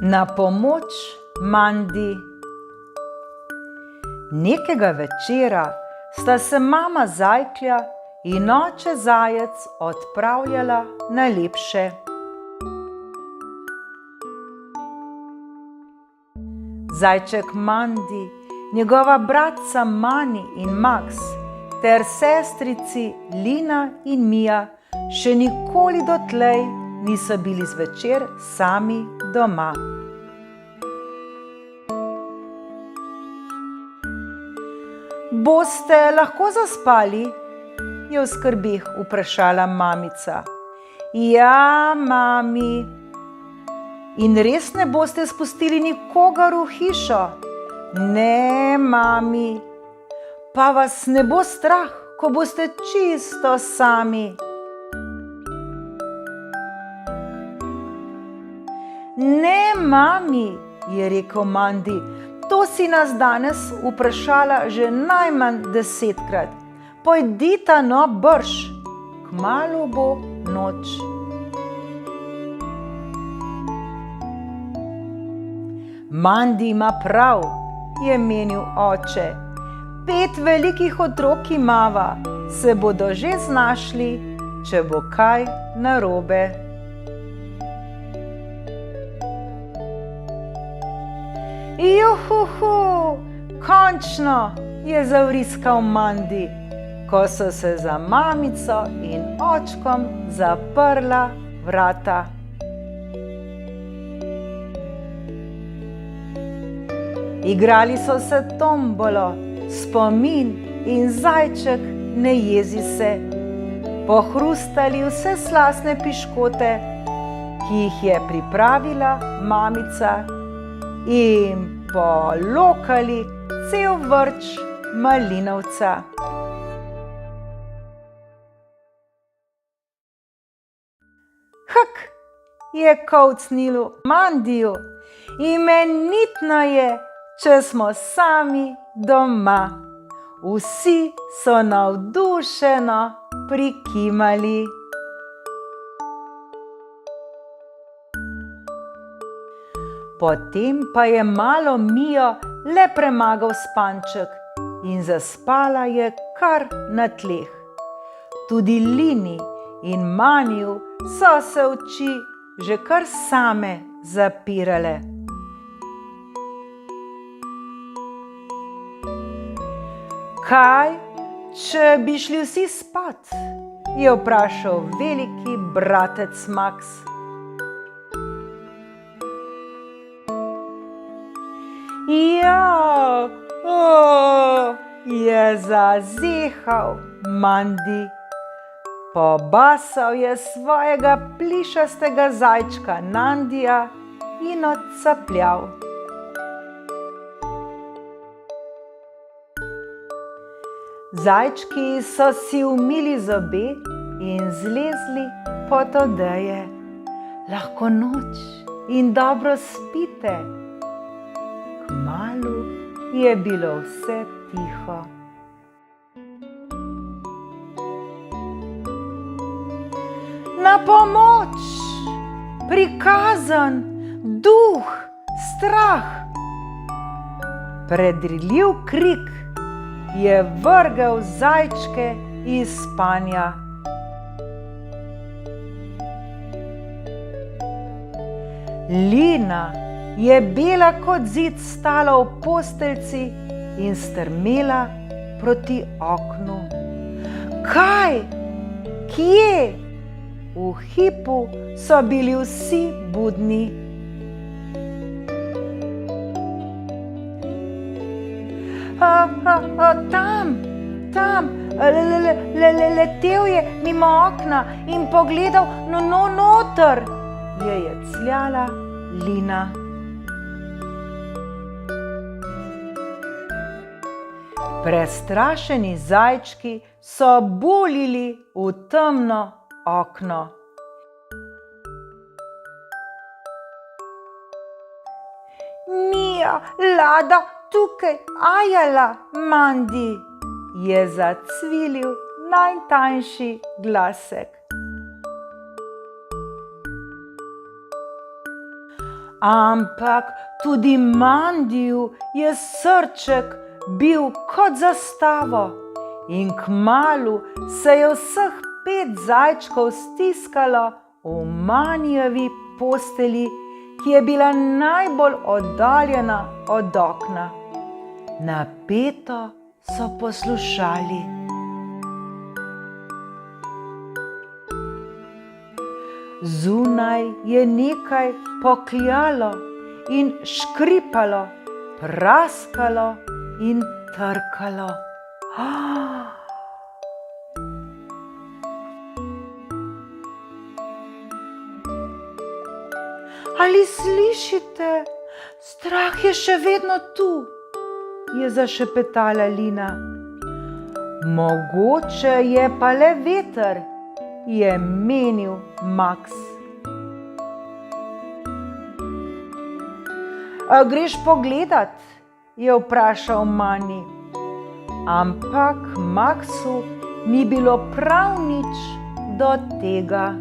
Na pomoč Mandi. Nekega večera sta se mama zajklja in oče zajec odpravljala na lepše. Zajček Mandi, njegova bratca Mani in Max ter sestrici Lina in Mija še nikoli dotlej niso bili zvečer sami doma. Boste lahko zaspali? Je v skrbeh vprašala mamica. Ja, mami. In res ne boste spustili nikogar v hišo? Ne, mami. Pa vas ne bo strah, ko boste čisto sami? Ne, mami, je rekel Mandi, to si nas danes vprašala že najmanj 10-krat. Pojdita no brž, kmalu bo noč. Mandi ima prav, je menil oče. 5 velikih otrok imava, se bodo že znašli, če bo kaj narobe. Juhuhu, končno, je zavriskal Mandi, ko so se za mamico in očkom zaprla vrata. Igrali so se tombolo, spomin in zajček ne jezi se, pohrustali vse slastne piškote, ki jih je pripravila mamica, in polokali cel vrč malinovca. Hak, je kolcnilo Mandiju, imenitno je, če smo sami doma. Vsi so navdušeno prikimali. Potem pa je malo Mijo le premagal spanček in zaspala je kar na tleh. Tudi Lini in Maniju so se oči že kar same zapirale. Kaj, če bi šli vsi spat? Je vprašal veliki bratec Max. Ja, je zazehal Mandi. Pobasal je svojega plišastega zajčka Nandija in odcapljal. Zajčki so si umili zobe in zlezli pod odeje. Lahko noč in dobro spite. Kmalu je bilo vse tiho. Na pomoč! Prikazan! Duh! Strah! Predriljiv krik je vrgel zajčke iz spanja. Lina je bela kot zid stala v posteljci in strmela proti oknu. Kaj? Kje? V hipu so bili vsi budni. Tam, letel je mimo okna in pogledal noter, je jecljala Lina. Prestrašeni zajčki so buljili v temno okno. Mija, Lada, tukaj, ajala, Mandi, je zacvilil najtanjši glasek. Ampak tudi Mandiju je srček bil kot zastavo in kmalu se je vseh 5 zajčkov stiskalo v Manijevi postelji, ki je bila najbolj oddaljena od okna. Napeto so poslušali. Zunaj je nekaj pokljalo in škripalo, praskalo in trkalo. Ali slišite? Strah je še vedno tu, je zašepetala Lina. Mogoče je pa le veter, je menil Max. A greš pogledat? Je vprašal Mani. Ampak Maxu ni bilo prav nič do tega.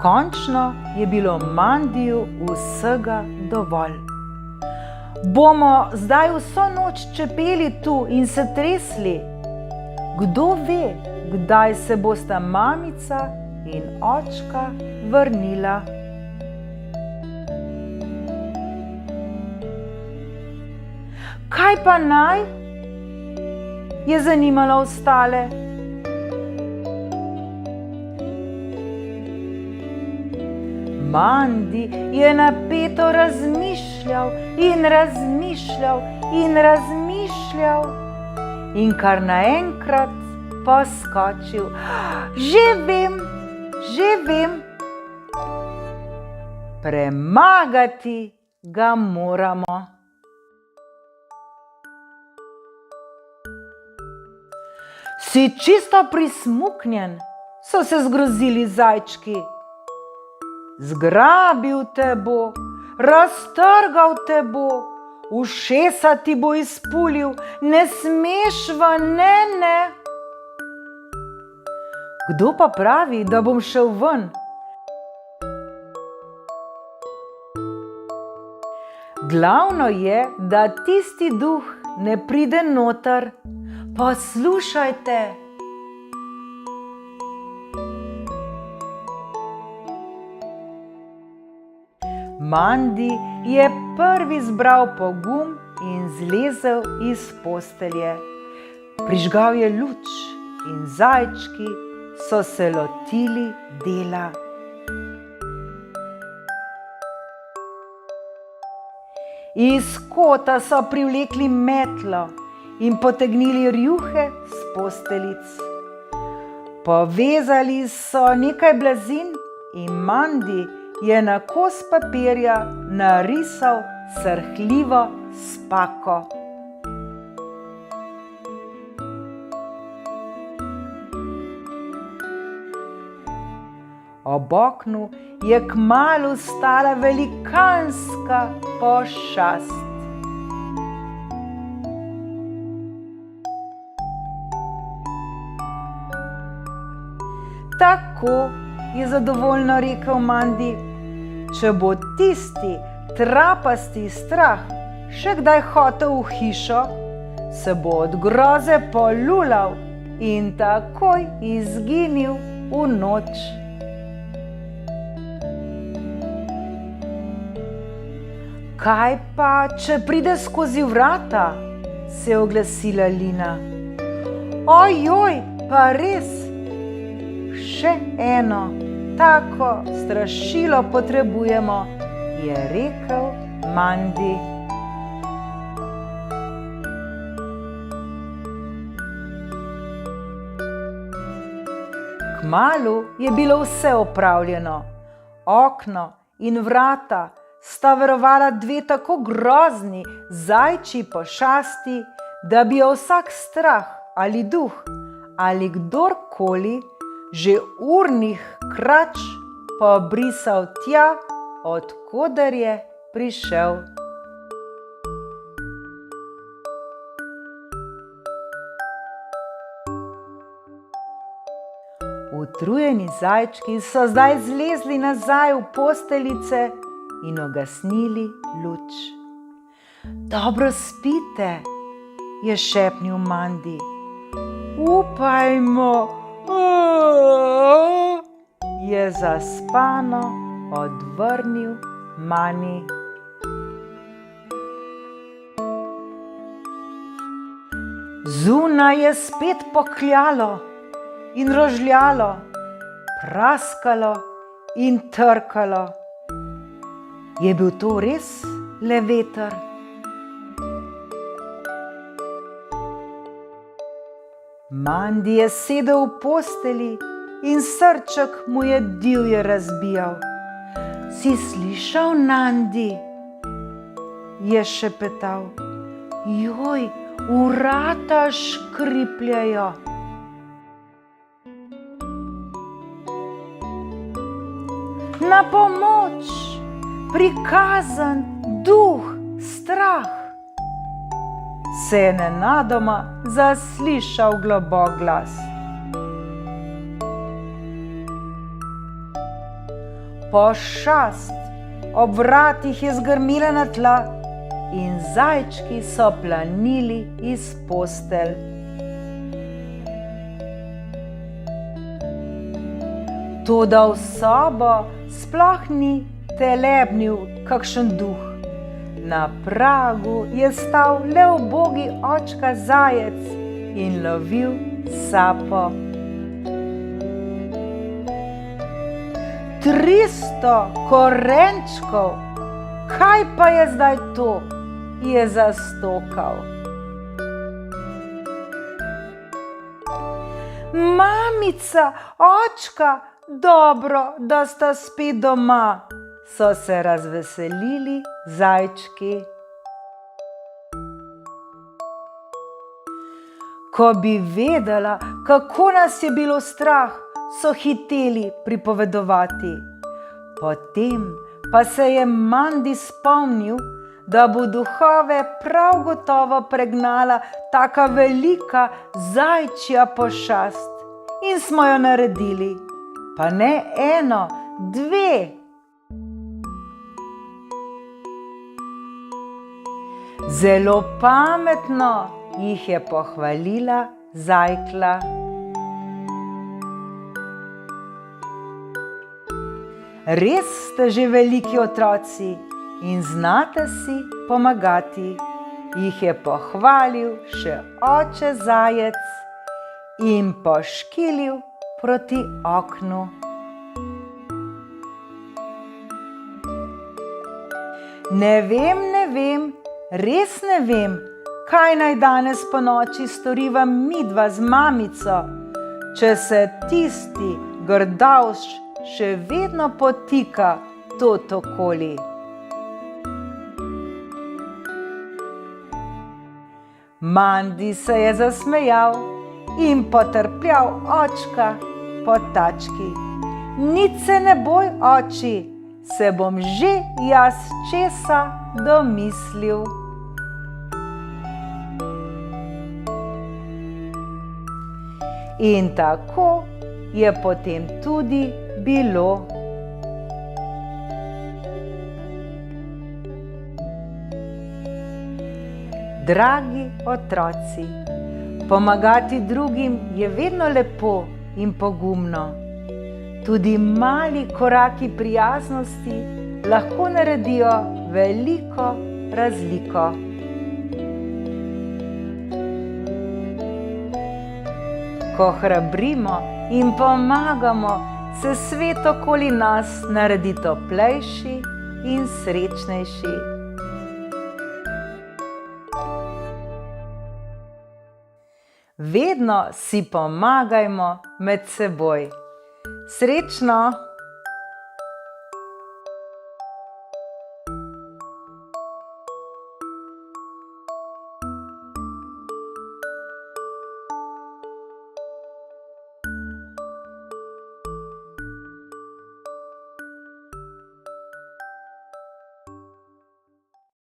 Končno je bilo Mandiju vsega dovolj. Bomo zdaj vso noč čepeli tu in se tresli. Kdo ve, kdaj se bosta mamica in očka vrnila. Kaj pa naj? Je zanimalo ostale. Mandi je napeto razmišljal in razmišljal in razmišljal in kar naenkrat poskočil. Že vem, premagati ga moramo. Si čisto prismuknjen, so se zgrozili zajčki. Zgrabil te bo, raztrgal te bo, ušesa ti bo izpulil, ne smeš ven, ne. Kdo pa pravi, da bom šel ven? Glavno je, da tisti duh ne pride noter. Poslušajte. Mandi je prvi zbral pogum in zlezel iz postelje. Prižgal je luč in zajčki so se lotili dela. Iz kota so privlekli metlo in potegnili rjuhe s posteljic. Povezali so nekaj blazin in Mandi je na kos papirja narisal srhljivo spako. Ob oknu je kmalu stala velikanska pošast. Tako, je zadovoljno rekel Mandi, če bo tisti trapasti strah še kdaj hotel v hišo, se bo od groze polulal in takoj izginil v noč. Kaj pa, če pride skozi vrata? Se je oglasila Lina. Ojoj, pa res! Še eno tako strašilo potrebujemo, je rekel Mandi. Kmalu je bilo vse opravljeno. Okno in vrata sta varovala 2 tako grozni zajčji pošasti, da bi jo vsak strah ali duh ali kdorkoli že urnih krač pobrisal tja, od koder je prišel. V Utrujeni zajčki so zdaj zlezli nazaj v posteljice in ugasnili luč. Dobro spite, je šepnil Mandi. Upajmo, je zaspano odvrnil Mani. Zunaj je spet pokljalo in rožljalo, praskalo in trkalo. Je bil to res le veter? Mandi je sedel v posteli in srček mu je divje razbijal. Si slišal, Nandi? Je šepetal. Joj, vrata škripljajo. Na pomoč, prikazan, duh, strah. Se je nenadoma zaslišal globok glas. Pošast ob vratih je zgrmila na tla in zajčki so planili iz postelj. Toda v sobo sploh ni telebnil kakšen duh. Na pragu je stal le ubogi očka zajec in lovil sapo. 300 korenčkov, kaj pa je zdaj to? Je zastokal. Mamica, očka, dobro, da sta spet doma, so se razveselili zajčki. Ko bi vedela, kako nas je bilo strah, so hiteli pripovedovati. Potem pa se je Mandi spomnil, da bo duhove prav gotovo pregnala taka velika zajčja pošast. In smo jo naredili, pa ne eno, 2. Zelo pametno, jih je pohvalila zajkla. Res ste že veliki otroci in znate si pomagati, jih je pohvalil še oče zajec in poškilil proti oknu. Ne vem, res ne vem, kaj naj danes ponoči storiva midva z mamico, če se tisti grdavš še vedno potika tot okoli. Mandi se je zasmejal in potrpljal očka po tački. Nič se ne boj, oči, se bom že jaz česa domislil. In tako je potem tudi bilo. Dragi otroci, pomagati drugim je vedno lepo in pogumno. Tudi mali koraki prijaznosti lahko naredijo veliko razliko. Ko hrabrimo in pomagamo, se svet okoli nas naredi toplejši in srečnejši. Vedno si pomagajmo med seboj. Srečno!